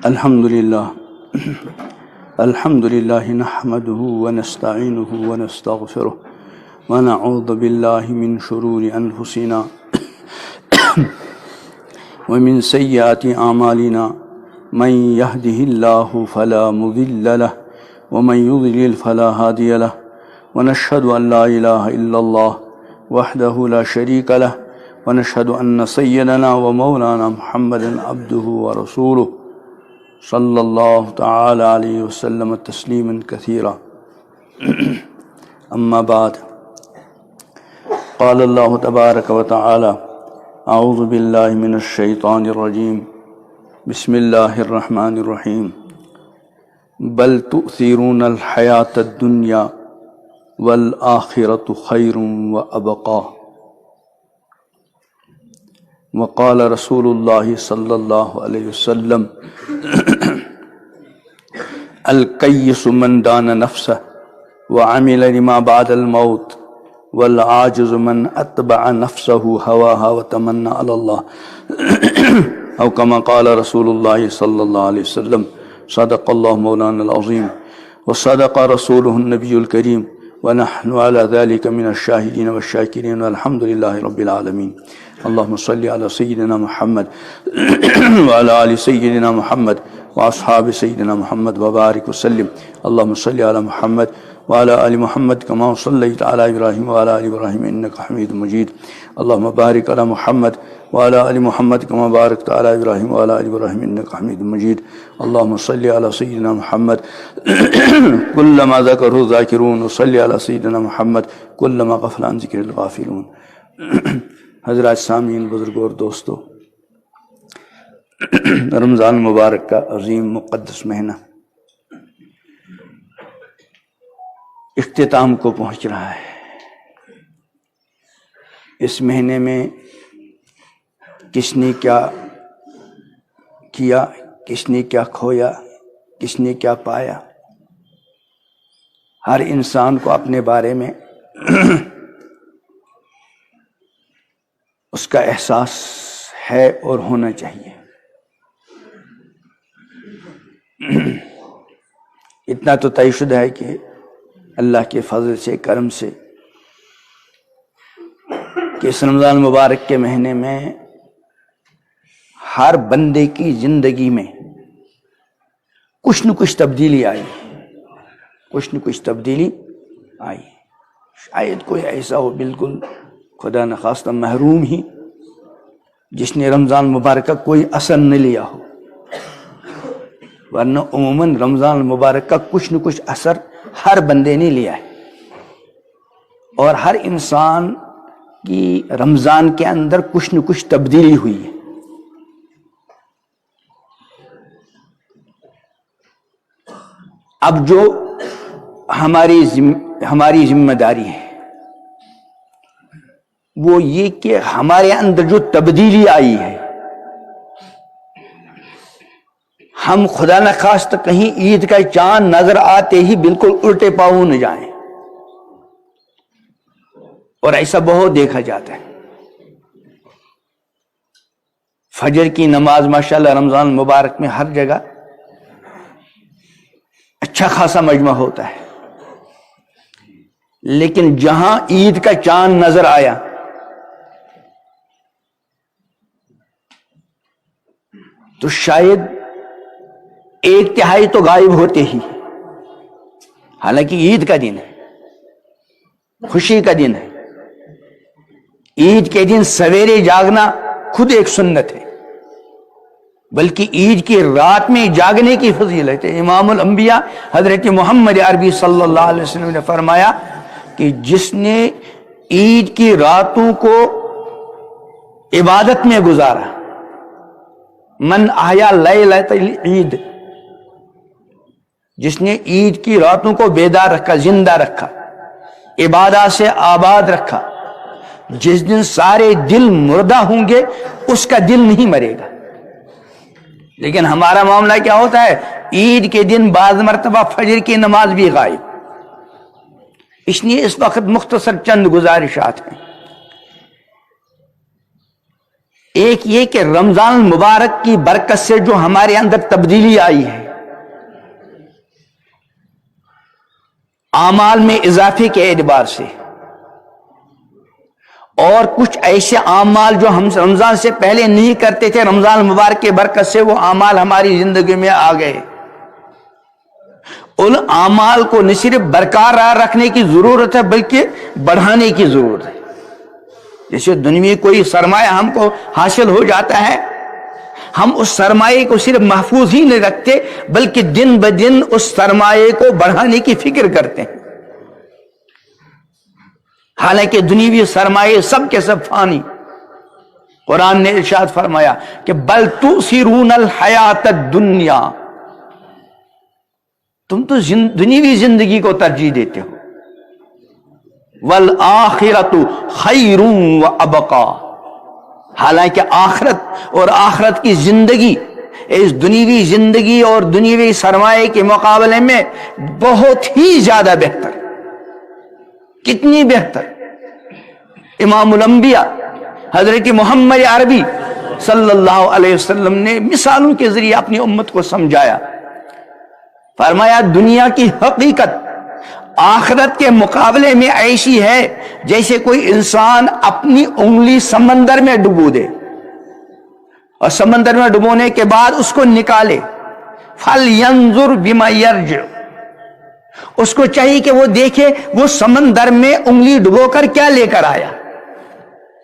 الحمد لله نحمده ونستعينه ونستغفره ونعوذ بالله من شرور أنفسنا ومن سيئات أعمالنا من يهده الله فلا مضل له ومن يضلل فلا هادي له ونشهد أن لا إله إلا الله وحده لا شريك له ونشهد أن سيدنا ومولانا محمدا عبده ورسوله صلی اللہ تعالی علیہ وسلم تسلیما کثیرا اما بعد قال اللہ تبارک وتعالی اعوذ باللہ من الشیطان الرجیم بسم اللہ الرحمن الرحیم بل تؤثرون الحیاة الدنیا والآخرة خیر وابقى وقال رسول اللہ صلی اللہ علیہ وسلم الکیس من دان نفسه وعمل لما بعد الموت والعاجز من اتبع نفسه هواها وتمنى على الله او كما قال رسول الله صلى الله عليه وسلم صدق الله مولانا العظيم وصدق رسوله النبي الكريم ونحن على ذلك من الشاهدين والشاكرين والحمد لله رب العالمين اللهم صل على سيدنا محمد وعلى آل سيدنا محمد وأصحاب سيدنا محمد وبارك وسلم اللهم صل على محمد وعلى آل محمد كما صليت على إبراهيم وعلى آل إبراهيم إنك حميد مجيد اللهم بارك على محمد وعلى آل محمد كما باركت على إبراهيم وعلى آل إبراهيم إنك حميد مجيد اللهم صل على سيدنا محمد كلما ذكره الذاكرون وصل على سيدنا محمد كلما غفل عن ذكر الغافلون حضرات سامعین، بزرگوں اور دوستو، رمضان مبارک کا عظیم مقدس مہینہ اختتام کو پہنچ رہا ہے۔ اس مہینے میں کس نے کیا کیا، کس نے کیا کھویا، کس نے کیا پایا، ہر انسان کو اپنے بارے میں اس کا احساس ہے اور ہونا چاہیے۔ اتنا تو طے شدہ ہے کہ اللہ کے فضل سے، کرم سے، کہ اس رمضان مبارک کے مہینے میں ہر بندے کی زندگی میں کچھ نہ کچھ تبدیلی آئی، کچھ نہ کچھ تبدیلی آئی۔ شاید کوئی ایسا ہو بالکل خدا نخواستہ محروم ہی، جس نے رمضان مبارک کا کوئی اثر نہ لیا ہو، ورنہ عموماً رمضان مبارک کا کچھ نہ کچھ اثر ہر بندے نے لیا ہے، اور ہر انسان کی رمضان کے اندر کچھ نہ کچھ تبدیلی ہوئی ہے۔ اب جو ہماری ذمہ داری ہے وہ یہ کہ ہمارے اندر جو تبدیلی آئی ہے، ہم خدا نخواستہ کہیں عید کا چاند نظر آتے ہی بالکل الٹے پاؤں نہ جائیں، اور ایسا بہت دیکھا جاتا ہے۔ فجر کی نماز ماشاءاللہ رمضان مبارک میں ہر جگہ اچھا خاصا مجمع ہوتا ہے، لیکن جہاں عید کا چاند نظر آیا تو شاید 1/3 تو غائب ہوتے ہی، حالانکہ عید کا دن ہے، خوشی کا دن ہے۔ عید کے دن سویرے جاگنا خود ایک سنت ہے، بلکہ عید کی رات میں جاگنے کی فضیلت ہے۔ امام الانبیاء حضرت محمد عربی صلی اللہ علیہ وسلم نے فرمایا کہ جس نے عید کی راتوں کو عبادت میں گزارا، من احیا لیلۃ العید، جس نے عید کی راتوں کو بیدار رکھا، زندہ رکھا، عبادات سے آباد رکھا، جس دن سارے دل مردہ ہوں گے اس کا دل نہیں مرے گا۔ لیکن ہمارا معاملہ کیا ہوتا ہے؟ عید کے دن بعض مرتبہ فجر کی نماز بھی غائب، اس لیے اس وقت مختصر چند گزارشات ہیں. ایک یہ کہ رمضان المبارک کی برکت سے جو ہمارے اندر تبدیلی آئی ہے، اعمال میں اضافے کے اعتبار سے، اور کچھ ایسے اعمال جو ہم رمضان سے پہلے نہیں کرتے تھے، رمضان المبارک کے برکت سے وہ اعمال ہماری زندگی میں آ گئے. ان اعمال کو نہ صرف برقرار رکھنے کی ضرورت ہے بلکہ بڑھانے کی ضرورت ہے. جیسے دنیا کوئی سرمایہ ہم کو حاصل ہو جاتا ہے، ہم اس سرمایہ کو صرف محفوظ ہی نہیں رکھتے بلکہ دن بدن اس سرمایہ کو بڑھانے کی فکر کرتے ہیں. حالانکہ دنیوی سرمایہ سب کے سب فانی. قرآن نے ارشاد فرمایا کہ بل تؤثرون الحیات الدنیا، تم تو دنیوی زندگی کو ترجیح دیتے ہو. والآخرۃ خیر وابقا، حالانکہ آخرت اور آخرت کی زندگی اس دنیوی زندگی اور دنیوی سرمایہ کے مقابلے میں بہت ہی زیادہ بہتر. کتنی بہتر؟ امام الانبیاء حضرت محمد عربی صلی اللہ علیہ وسلم نے مثالوں کے ذریعے اپنی امت کو سمجھایا. فرمایا دنیا کی حقیقت آخرت کے مقابلے میں ایسی ہے جیسے کوئی انسان اپنی انگلی سمندر میں ڈبو دے اور سمندر میں ڈبونے کے بعد اس کو نکالے. فَلْيَنْظُرْ بِمَا يَرْجِعُ، اس کو چاہیے کہ وہ دیکھے وہ سمندر میں انگلی ڈبو کر کیا لے کر آیا.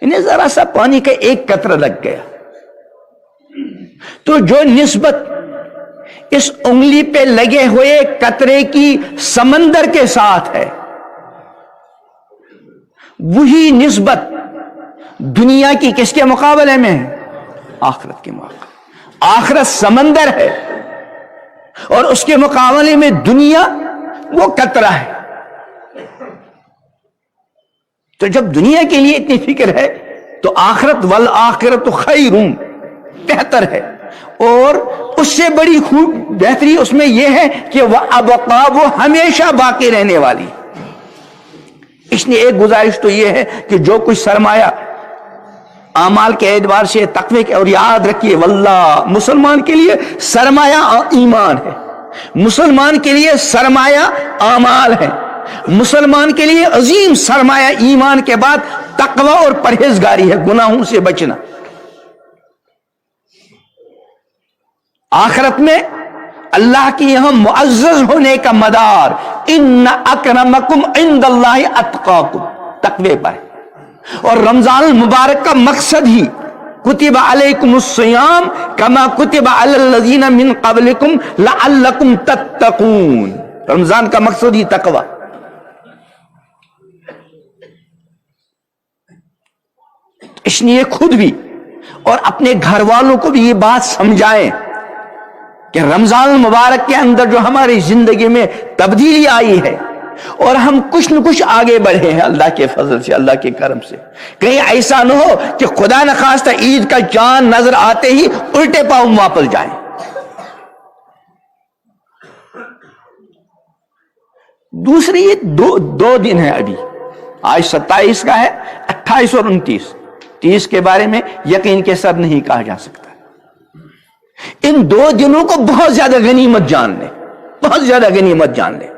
انہیں ذرا سا پانی کا ایک قطرہ لگ گیا، تو جو نسبت اس انگلی پہ لگے ہوئے قطرے کی سمندر کے ساتھ ہے، وہی نسبت دنیا کی کس کے مقابلے میں ہے؟ آخرت کے مقابلے. آخرت سمندر ہے اور اس کے مقابلے میں دنیا وہ قطرہ ہے. تو جب دنیا کے لیے اتنی فکر ہے تو آخرت والآخرت خیر بہتر ہے. اور اس سے بڑی خوب بہتری اس میں یہ ہے کہ وہ ابقا، وہ ہمیشہ باقی رہنے والی. اس لیے ایک گزارش تو یہ ہے کہ جو کچھ سرمایہ اعمال کے اعتبار سے تقوی کے، اور یاد رکھیے واللہ مسلمان کے لیے سرمایہ ایمان ہے، مسلمان کے لیے سرمایہ اعمال ہے، مسلمان کے لیے عظیم سرمایہ ایمان کے بعد تقوی اور پرہیزگاری ہے، گناہوں سے بچنا. آخرت میں اللہ کی یہاں معزز ہونے کا مدار ان اکرمکم عند اللہ اتقاکم، تقوی پر. اور رمضان المبارک کا مقصد ہی کتب علیکم الصیام کما کتب علی الذین من قبلکم لعلکم تتقون. رمضان کا مقصد ہی تقوی. اس لیے خود بھی اور اپنے گھر والوں کو بھی یہ بات سمجھائیں کہ رمضان المبارک کے اندر جو ہماری زندگی میں تبدیلی آئی ہے اور ہم کچھ نہ کچھ آگے بڑھے ہیں اللہ کے فضل سے، اللہ کے کرم سے. کہیں ایسا نہ ہو کہ خدا نخواستہ عید کا چاند نظر آتے ہی الٹے پاؤں واپس جائیں. دوسری یہ دو دن ہے ابھی، آج 27 کا ہے، 28 اور 29. 30 کے بارے میں یقین کے ساتھ نہیں کہا جا سکتا. ان دو دنوں کو بہت زیادہ غنیمت جان لیں، بہت زیادہ غنیمت جان لیں.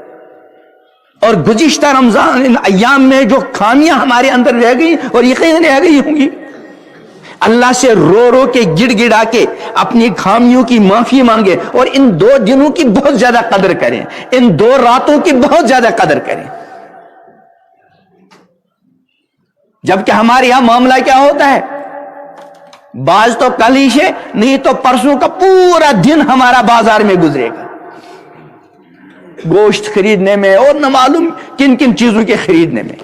اور گزشتہ رمضان ان ایام میں جو خامیاں ہمارے اندر رہ گئی اور یقین رہ گئی ہوں گی، اللہ سے رو رو کے گڑ گڑا کے اپنی خامیوں کی معافی مانگے اور ان 2 دنوں کی بہت زیادہ قدر کریں، ان 2 راتوں کی بہت زیادہ قدر کریں. جبکہ ہمارے یہاں معاملہ کیا ہوتا ہے، بعض تو کل ہی سے نہیں تو پرسوں کا پورا دن ہمارا بازار میں گزرے گا، گوشت خریدنے میں اور نہ معلوم کن کن چیزوں کے خریدنے میں.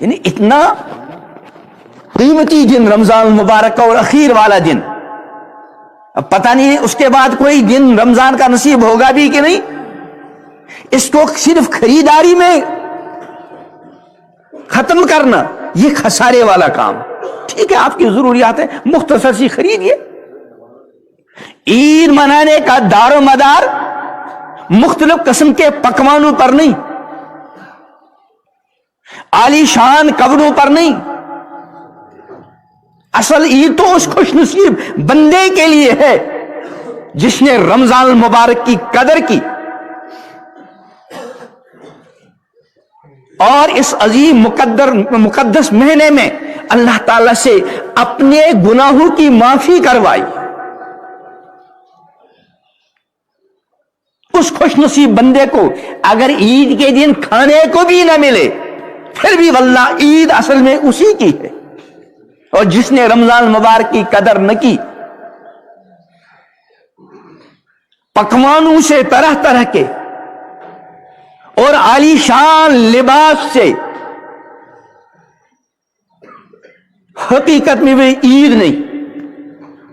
یعنی اتنا قیمتی دن رمضان المبارک کا اور اخیر والا دن. اب پتہ نہیں اس کے بعد کوئی دن رمضان کا نصیب ہوگا بھی کہ نہیں. اس کو صرف خریداری میں ختم کرنا یہ خسارے والا کام. ٹھیک ہے آپ کی ضروریات ہیں، مختصر سی خریدیے. عید منانے کا دار و مدار مختلف قسم کے پکوانوں پر نہیں، عالی شان قبروں پر نہیں. اصل عید تو اس خوش نصیب بندے کے لیے ہے جس نے رمضان المبارک کی قدر کی اور اس عظیم مقدس مہینے میں اللہ تعالی سے اپنے گناہوں کی معافی کروائی. اس خوش نصیب بندے کو اگر عید کے دن کھانے کو بھی نہ ملے پھر بھی واللہ عید اصل میں اسی کی ہے. اور جس نے رمضان المبارک کی قدر نہ کی، پکوانوں سے طرح طرح کے اور عالی شان لباس سے، حقیقت میں وہ عید نہیں.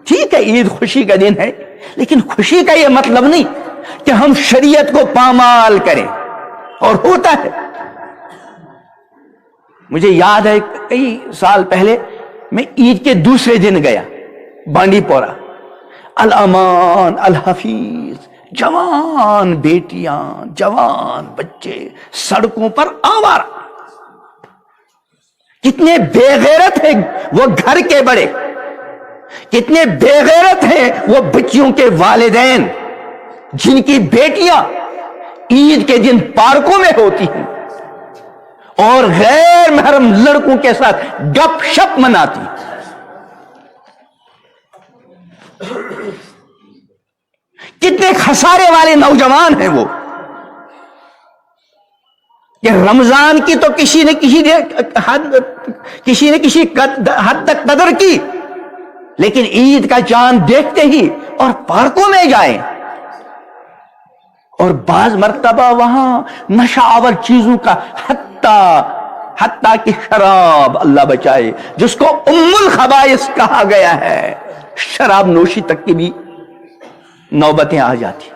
ٹھیک ہے عید خوشی کا دن ہے، لیکن خوشی کا یہ مطلب نہیں کہ ہم شریعت کو پامال کریں. اور ہوتا ہے، مجھے یاد ہے کئی سال پہلے میں عید کے دوسرے دن گیا بانڈی پورہ. الامان الحفیظ، جوان بیٹیاں، جوان بچے سڑکوں پر آوارہ. کتنے بے غیرت ہیں وہ گھر کے بڑے، کتنے بے غیرت ہیں وہ بچیوں کے والدین جن کی بیٹیاں عید کے دن پارکوں میں ہوتی ہیں اور غیر محرم لڑکوں کے ساتھ گپ شپ مناتی. کتنے خسارے والے نوجوان ہیں وہ کہ رمضان کی تو کسی نے کسی حد تک قدر کی، لیکن عید کا چاند دیکھتے ہی اور پارکوں میں جائیں. اور بعض مرتبہ وہاں نشہ آور چیزوں کا حتیٰ کہ شراب، اللہ بچائے، جس کو ام الخبائث کہا گیا ہے، شراب نوشی تک کی بھی نوبتیں آ جاتی.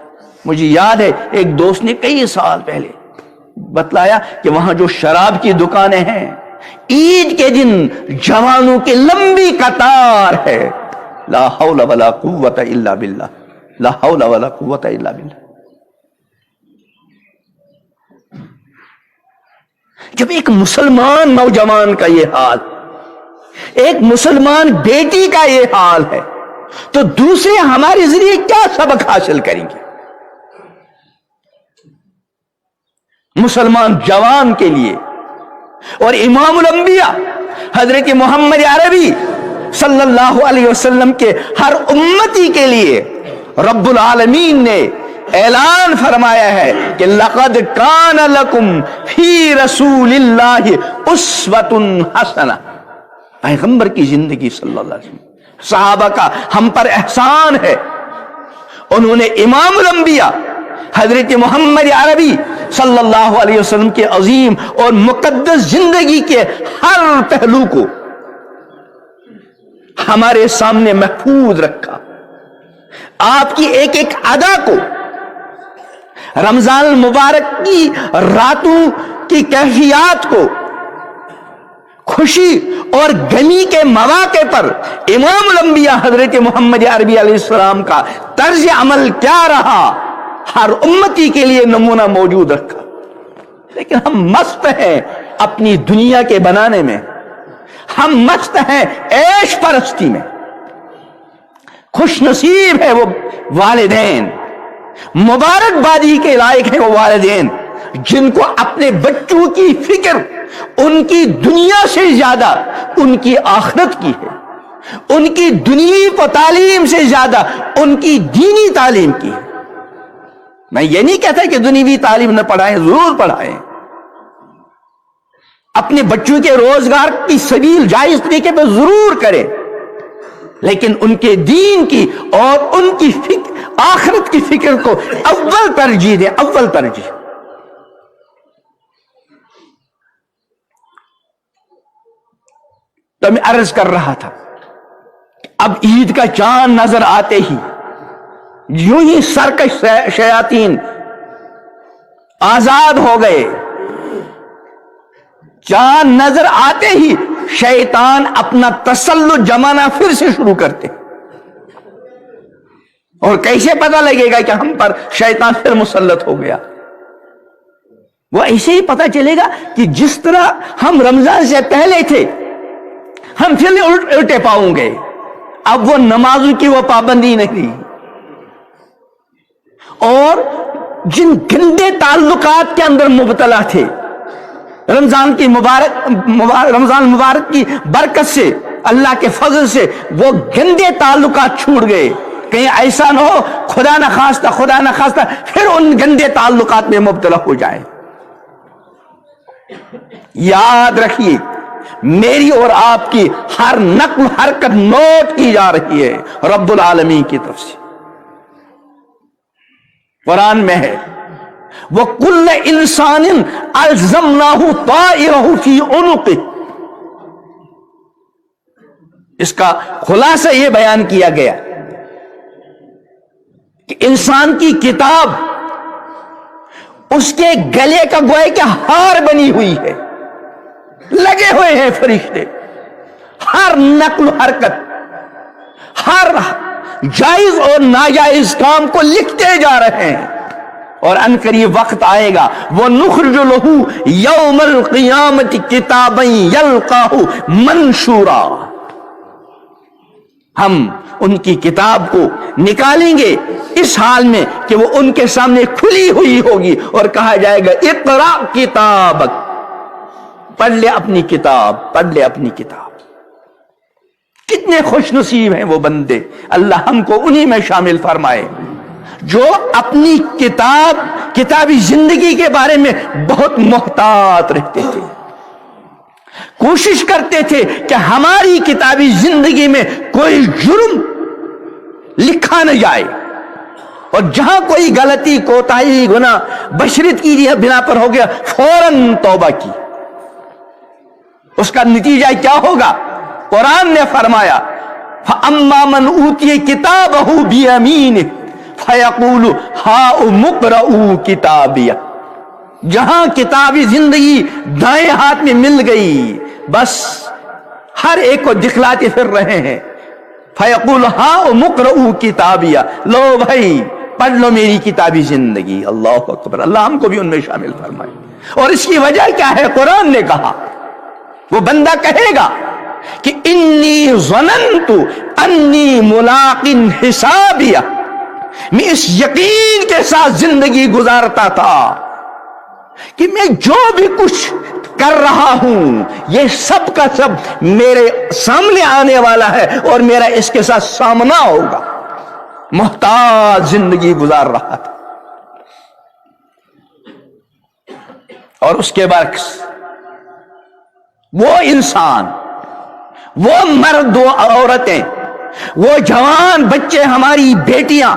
مجھے یاد ہے ایک دوست نے کئی سال پہلے بتلایا کہ وہاں جو شراب کی دکانیں ہیں عید کے دن جوانوں کی لمبی قطار ہے. لا حول ولا قوت الا باللہ، لا حول ولا قوت الا باللہ. جب ایک مسلمان نوجوان کا یہ حال، ایک مسلمان بیٹی کا یہ حال ہے، تو دوسرے ہمارے ذریعے کیا سبق حاصل کریں گے؟ مسلمان جوان کے لیے اور امام الانبیاء حضرت محمد عربی صلی اللہ علیہ وسلم کے ہر امتی کے لیے رب العالمین نے اعلان فرمایا ہے کہ لقد کان لکم فی رسول اللہ اسوۃ حسنہ. پیغمبر کی زندگی صلی اللہ علیہ وسلم، صحابہ کا ہم پر احسان ہے. انہوں نے امام الانبیاء حضرت محمد عربی صلی اللہ علیہ وسلم کے عظیم اور مقدس زندگی کے ہر پہلو کو ہمارے سامنے محفوظ رکھا. آپ کی ایک ایک ادا کو، رمضان المبارک کی راتوں کی کیفیات کو، خوشی اور غمی کے مواقع پر امام الانبیاء حضرت محمد عربی علیہ السلام کا طرز عمل کیا رہا، ہر امتی کے لیے نمونہ موجود رکھا. لیکن ہم مست ہیں اپنی دنیا کے بنانے میں، ہم مست ہیں عیش پرستی میں. خوش نصیب ہے وہ والدین، مبارک بادی کے لائق ہیں وہ والدین جن کو اپنے بچوں کی فکر ان کی دنیا سے زیادہ ان کی آخرت کی ہے، ان کی دنیوی تعلیم سے زیادہ ان کی دینی تعلیم کی ہے. میں یہ نہیں کہتا کہ دنیوی تعلیم نہ پڑھائیں، ضرور پڑھائیں، اپنے بچوں کے روزگار کی سبیل جائز طریقے پہ ضرور کریں، لیکن ان کے دین کی اور ان کی آخرت کی فکر کو اول ترجیح دیں، اول ترجیح. تو میں عرض کر رہا تھا، اب عید کا چاند نظر آتے ہی یوں ہی سرکش شیاطین آزاد ہو گئے. چاند نظر آتے ہی شیطان اپنا تسلط جمانا پھر سے شروع کرتے. اور کیسے پتہ لگے گا کہ ہم پر شیطان پھر مسلط ہو گیا؟ وہ ایسے ہی پتہ چلے گا کہ جس طرح ہم رمضان سے پہلے تھے ہم پھر الٹے پاؤں گے. اب وہ نمازوں کی وہ پابندی نہیں, اور جن گندے تعلقات کے اندر مبتلا تھے رمضان مبارک کی برکت سے, اللہ کے فضل سے وہ گندے تعلقات چھوٹ گئے. کہیں ایسا نہ ہو خدا نہ خواستہ پھر ان گندے تعلقات میں مبتلا ہو جائے. یاد رکھیے میری اور آپ کی ہر نقل حرکت نوٹ کی جا رہی ہے رب العالمین کی طرف سے. قرآن میں ہے وَكُلَّ إِنسَانٍ أَلْزَمْنَاهُ طَائِرَهُ فِي عُنُقِهِ. اس کا خلاصہ یہ بیان کیا گیا کہ انسان کی کتاب اس کے گلے کا گوئے کہ ہار بنی ہوئی ہے, لگے ہوئے ہیں فرشتے, ہر نقل حرکت, ہر جائز اور ناجائز کام کو لکھتے جا رہے ہیں. اور ان قریب وقت آئے گا وَنُخْرِجُ لَهُ يَوْمَ الْقِيَامَةِ كِتَابًا يَلْقَاهُ مَنْشُورًا. ہم ان کی کتاب کو نکالیں گے اس حال میں کہ وہ ان کے سامنے کھلی ہوئی ہوگی اور کہا جائے گا اقرأ کتابک, پڑھ لے اپنی کتاب, پڑھ لے اپنی کتاب. کتنے خوش نصیب ہیں وہ بندے, اللہ ہم کو انہی میں شامل فرمائے جو اپنی کتابی زندگی کے بارے میں بہت محتاط رہتے تھے, کوشش کرتے تھے کہ ہماری کتابی زندگی میں کوئی جرم لکھا نہ جائے, اور جہاں کوئی غلطی کوتاہی گناہ بشرت کی بنا پر ہو گیا فوراً توبہ کی. اس کا نتیجہ کیا ہوگا؟ قرآن نے فرمایا فَأَمَّا مَنْ أُوتِيَ كِتَابَهُ بِيَمِينِهِ فَيَقُولُ هَاؤُمُ اقْرَءُوا كِتَابِيَهْ. جہاں کتابی زندگی دائیں ہاتھ میں مل گئی بس ہر ایک کو دکھلاتے پھر رہے ہیں. فَيَقُولُ هَاؤُمُ اقْرَءُوا كِتَابِيَهْ. لو بھائی پڑھ لو میری کتابی زندگی. اللہ اکبر, اللہ ہم کو بھی ان میں شامل فرمائے. اور اس کی وجہ کیا ہے؟ قرآن نے کہا, وہ بندہ کہے گا کہ انی ظننت انی ملاق حسابیہ, میں اس یقین کے ساتھ زندگی گزارتا تھا کہ میں جو بھی کچھ کر رہا ہوں یہ سب کا سب میرے سامنے آنے والا ہے اور میرا اس کے ساتھ سامنا ہوگا. محتاج زندگی گزار رہا تھا. اور اس کے برعکس وہ انسان, وہ مرد و عورتیں, وہ جوان بچے, ہماری بیٹیاں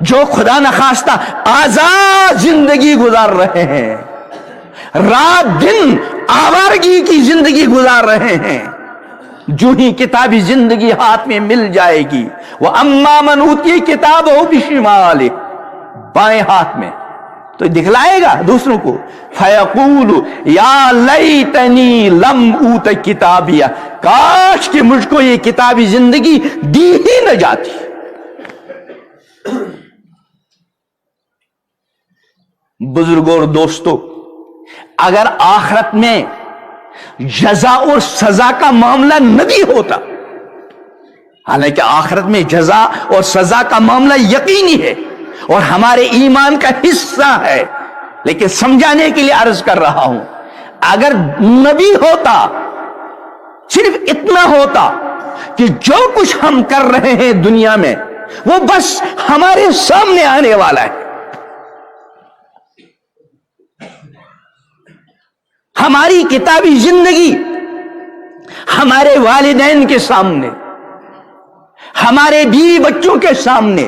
جو خدا نخواستہ آزاد زندگی گزار رہے ہیں, رات دن آوارگی کی زندگی گزار رہے ہیں, جو ہی کتابی زندگی ہاتھ میں مل جائے گی وَأَمَّا مَنْ أُوتِيَ كِتَابَهُ بِشِمَالِهِ, بائیں ہاتھ میں, تو دکھلائے گا دوسروں کو فَيَقُولُ يَا لَيْتَنِي لَمْ أُوتَ كِتَابِيَهْ, کاش کہ مجھ کو یہ کتابی زندگی دی ہی نہ جاتی. بزرگوں اور دوستوں, اگر آخرت میں جزا اور سزا کا معاملہ نہ بھی ہوتا, حالانکہ آخرت میں جزا اور سزا کا معاملہ یقینی ہے اور ہمارے ایمان کا حصہ ہے, لیکن سمجھانے کے لیے عرض کر رہا ہوں, اگر نبی ہوتا صرف اتنا ہوتا کہ جو کچھ ہم کر رہے ہیں دنیا میں وہ بس ہمارے سامنے آنے والا ہے, ہماری کتابی زندگی ہمارے والدین کے سامنے, ہمارے بیوی بچوں کے سامنے,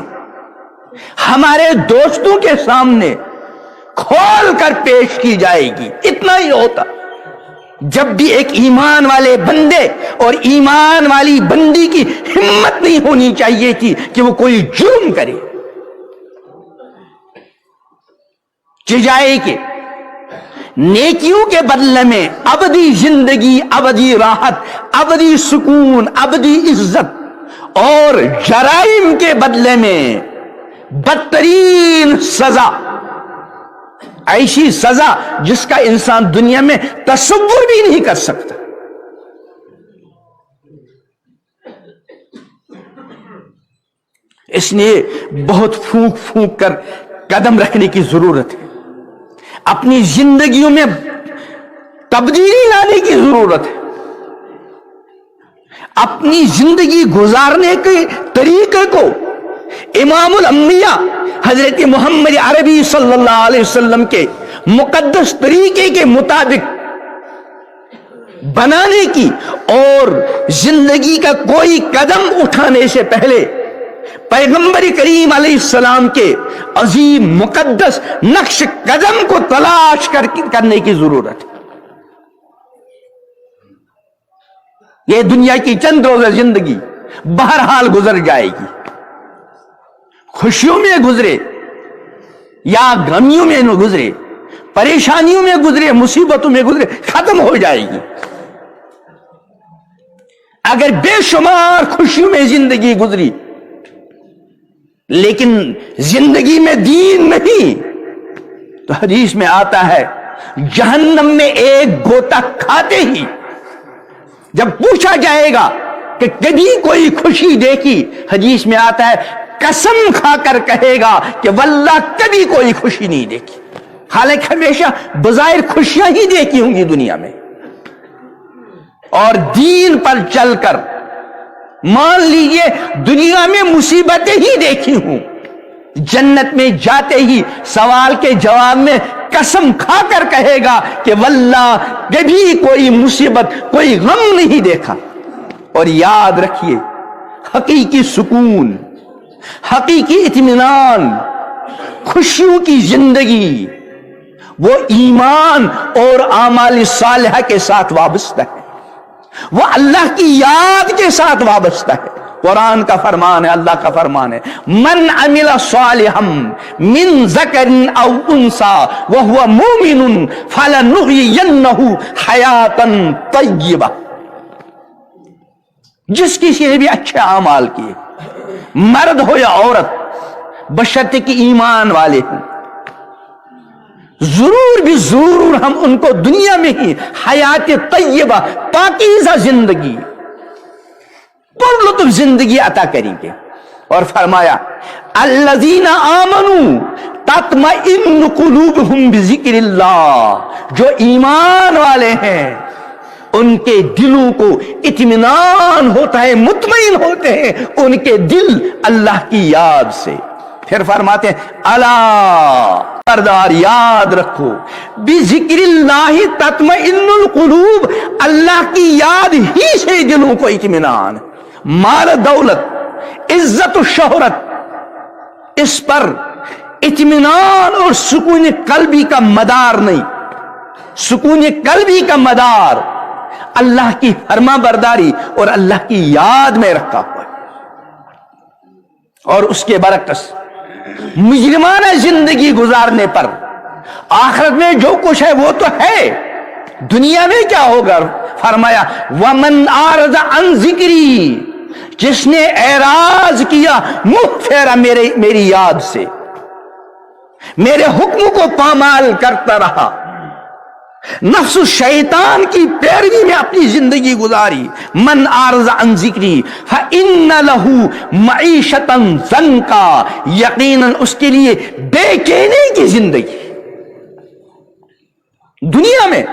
ہمارے دوستوں کے سامنے کھول کر پیش کی جائے گی. اتنا ہی ہوتا. جب بھی ایک ایمان والے بندے اور ایمان والی بندی کی ہمت نہیں ہونی چاہیے تھی کہ وہ کوئی جرم کرے, چجائے کہ نیکیوں کے بدلے میں ابدی زندگی, ابدی راحت, ابدی سکون, ابدی عزت, اور جرائم کے بدلے میں بدترین سزا, ایسی سزا جس کا انسان دنیا میں تصور بھی نہیں کر سکتا. اس لیے بہت پھونک پھونک کر قدم رکھنے کی ضرورت ہے. اپنی زندگیوں میں تبدیلی لانے کی ضرورت ہے. اپنی زندگی گزارنے کے طریقے کو امام الانبیاء حضرت محمد عربی صلی اللہ علیہ وسلم کے مقدس طریقے کے مطابق بنانے کی، اور زندگی کا کوئی قدم اٹھانے سے پہلے پیغمبر کریم علیہ السلام کے عظیم مقدس نقش قدم کو تلاش کرنے کی ضرورت ہے. یہ دنیا کی چند روزہ زندگی بہرحال گزر جائے گی. خوشیوں میں گزرے یا غمیوں میں گزرے، پریشانیوں میں گزرے، مصیبتوں میں گزرے، ختم ہو جائے گی. اگر بے شمار خوشیوں میں زندگی گزری لیکن زندگی میں دین نہیں، تو حدیث میں آتا ہے جہنم میں ایک گوتا کھاتے ہی جب پوچھا جائے گا کہ کبھی کوئی خوشی دیکھی، حدیث میں آتا ہے قسم کھا کر کہے گا کہ واللہ کبھی کوئی خوشی نہیں دیکھی. حالانکہ ہمیشہ بظاہر خوشیاں ہی دیکھی ہوں گی دنیا میں، اور دین پر چل کر مان لیجئے دنیا میں مصیبتیں ہی دیکھی ہوں. جنت میں جاتے ہی سوال کے جواب میں قسم کھا کر کہے گا کہ واللہ کبھی کوئی مصیبت، کوئی غم نہیں دیکھا. اور یاد رکھیے حقیقی سکون، حقیقی اطمینان، خوشیوں کی زندگی وہ ایمان اور اعمال صالحہ کے ساتھ وابستہ ہے، وہ اللہ کی یاد کے ساتھ وابستہ ہے. قرآن کا فرمان ہے، اللہ کا فرمان ہے من عمل صالحا من ذکر او انثى وهو مؤمن فلنحيينه حیاتا طیبہ. جس کسی نے بھی اچھے اعمال کیے، مرد ہو یا عورت، بشرطے کہ ایمان والے ہوں، ضرور بھی ضرور ہم ان کو دنیا میں ہی حیات طیبہ، پاکیزہ زندگی، پر لطف زندگی عطا کریں گے. اور فرمایا الذین آمنوا تطمئن قلوبہم بذکر اللہ، جو ایمان والے ہیں ان کے دلوں کو اطمینان ہوتا ہے، مطمئن ہوتے ہیں ان کے دل اللہ کی یاد سے. پھر فرماتے ہیں الا خبردار یاد رکھو بذکر اللہ تطمئن القلوب، اللہ کی یاد ہی سے دلوں کو اطمینان. مال دولت، عزت و شہرت، اس پر اطمینان اور سکون قلبی کا مدار نہیں. سکون قلبی کا مدار اللہ کی فرما برداری اور اللہ کی یاد میں رکھا ہوا ہے. اور اس کے برعکس مجرمانہ زندگی گزارنے پر آخرت میں جو کچھ ہے وہ تو ہے، دنیا میں کیا ہوگا؟ فرمایا وَمَنْ أَعْرَضَ عَنْ ذِكْرِي، جس نے اعراض کیا، منہ پھیرا میری یاد سے، میرے حکم کو پامال کرتا رہا، نفس الشیطان کی پیروی میں اپنی زندگی گزاری. من اعرض عن ذکری فإن له معیشتا ضنکا، یقیناً اس کے لیے بے چینی کی زندگی دنیا میں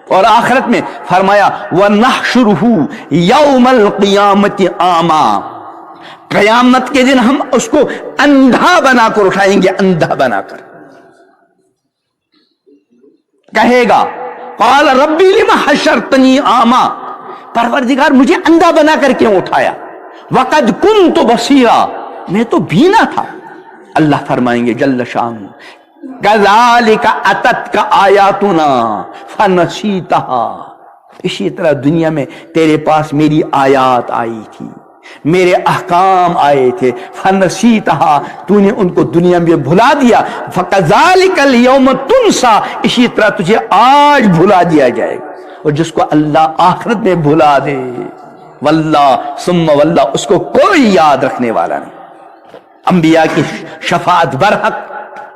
اور آخرت میں. فرمایا وَنَحْشُرُهُ يَوْمَ الْقِيَامَةِ أَعْمَى، قیامت کے دن ہم اس کو اندھا بنا کر اٹھائیں گے، اندھا بنا کر. کہے گا قال ربی لما حشرتنی اعمیٰ، پروردگار مجھے اندھا بنا کر کیوں اٹھایا؟ وقد کنت بصیرا، میں تو بینا تھا. اللہ فرمائیں گے جل شانہ کذالک اتتک آیاتنا فنسیتها، اسی طرح دنیا میں تیرے پاس میری آیات آئی تھی، میرے احکام آئے تھے، فنسیتها، تو نے ان کو دنیا میں بھلا دیا. فکذالک اليوم تنسا، اسی طرح تجھے آج بھلا دیا جائے گا. اور جس کو اللہ آخرت میں بھلا دے، واللہ ثم واللہ، اس کو کوئی یاد رکھنے والا نہیں. انبیاء کی شفاعت برحق،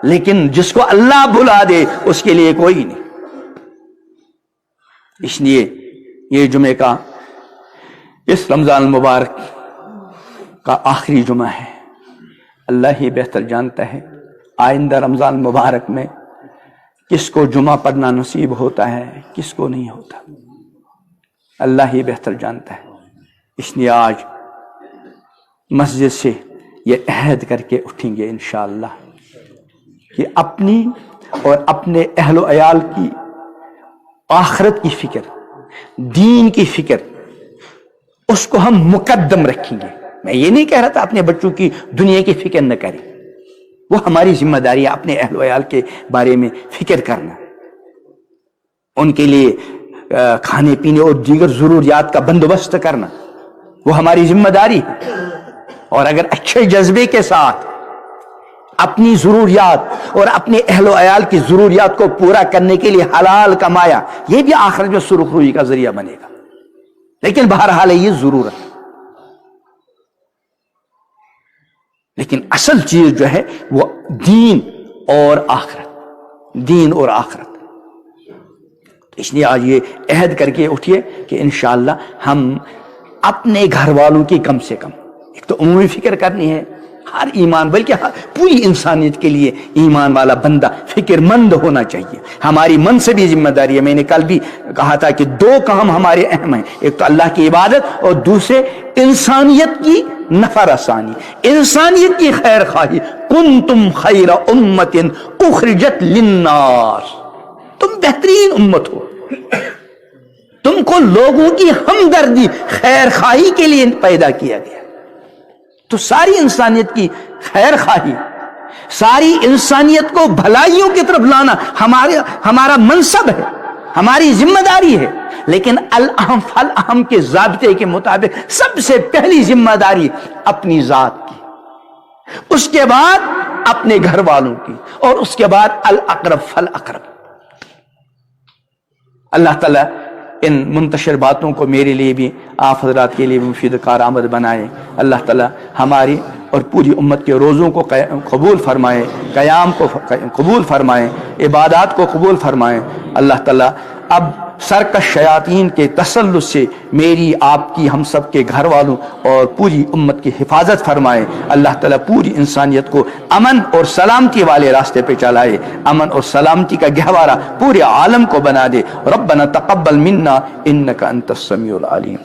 لیکن جس کو اللہ بھلا دے اس کے لیے کوئی نہیں. اس لیے یہ جمعے کا اس رمضان المبارک کا آخری جمعہ ہے. اللہ ہی بہتر جانتا ہے آئندہ رمضان المبارک میں کس کو جمعہ پڑھنا نصیب ہوتا ہے کس کو نہیں ہوتا. اللہ ہی بہتر جانتا ہے. اس لیے آج مسجد سے یہ عہد کر کے اٹھیں گے انشاءاللہ کہ اپنی اور اپنے اہل و عیال کی آخرت کی فکر، دین کی فکر، اس کو ہم مقدم رکھیں گے. میں یہ نہیں کہہ رہا تھا اپنے بچوں کی دنیا کی فکر نہ کریں، وہ ہماری ذمہ داری ہے اپنے اہل و عیال کے بارے میں فکر کرنا، ان کے لیے کھانے پینے اور دیگر ضروریات کا بندوبست کرنا، وہ ہماری ذمہ داری ہے. اور اگر اچھے جذبے کے ساتھ اپنی ضروریات اور اپنے اہل و عیال کی ضروریات کو پورا کرنے کے لیے حلال کمایا، یہ بھی آخرت میں سرخ روئی کا ذریعہ بنے گا. لیکن بہرحال یہ ضرورت، لیکن اصل چیز جو ہے وہ دین اور آخرت، دین اور آخرت. اس لیے آج یہ عہد کر کے اٹھیے کہ انشاءاللہ ہم اپنے گھر والوں کی کم سے کم ایک تو عمومی فکر کرنی ہے. ہر ایمان بلکہ پوری انسانیت کے لیے ایمان والا بندہ فکر مند ہونا چاہیے. ہماری منصبی ذمہ داری ہے. میں نے کل بھی کہا تھا کہ دو کام ہمارے اہم ہیں، ایک تو اللہ کی عبادت اور دوسرے انسانیت کی نفع رسانی، انسانیت کی خیر خواہی. کنتم خیر امت اخرجت للناس، تم بہترین امت ہو، تم کو لوگوں کی ہمدردی خیر خواہی کے لیے پیدا کیا گیا. تو ساری انسانیت کی خیر خواہی، ساری انسانیت کو بھلائیوں کی طرف لانا ہمارا منصب ہے، ہماری ذمہ داری ہے. لیکن الاہم فالاہم کے ضابطے کے مطابق سب سے پہلی ذمہ داری اپنی ذات کی، اس کے بعد اپنے گھر والوں کی، اور اس کے بعد الاقرب فالاقرب. اللہ تعالیٰ ان منتشر باتوں کو میرے لیے بھی آپ حضرات کے لیے مفید کارآمد بنائے. اللہ تعالیٰ ہماری اور پوری امت کے روزوں کو قبول فرمائے، قیام کو قبول فرمائے، عبادات کو قبول فرمائے. اللہ تعالیٰ اب سرکش شیاطین کے تسلط سے میری، آپ کی، ہم سب کے گھر والوں اور پوری امت کی حفاظت فرمائے. اللہ تعالیٰ پوری انسانیت کو امن اور سلامتی والے راستے پہ چلائے، امن اور سلامتی کا گہوارہ پورے عالم کو بنا دے. ربنا تقبل منا انک انت السمیع العلیم.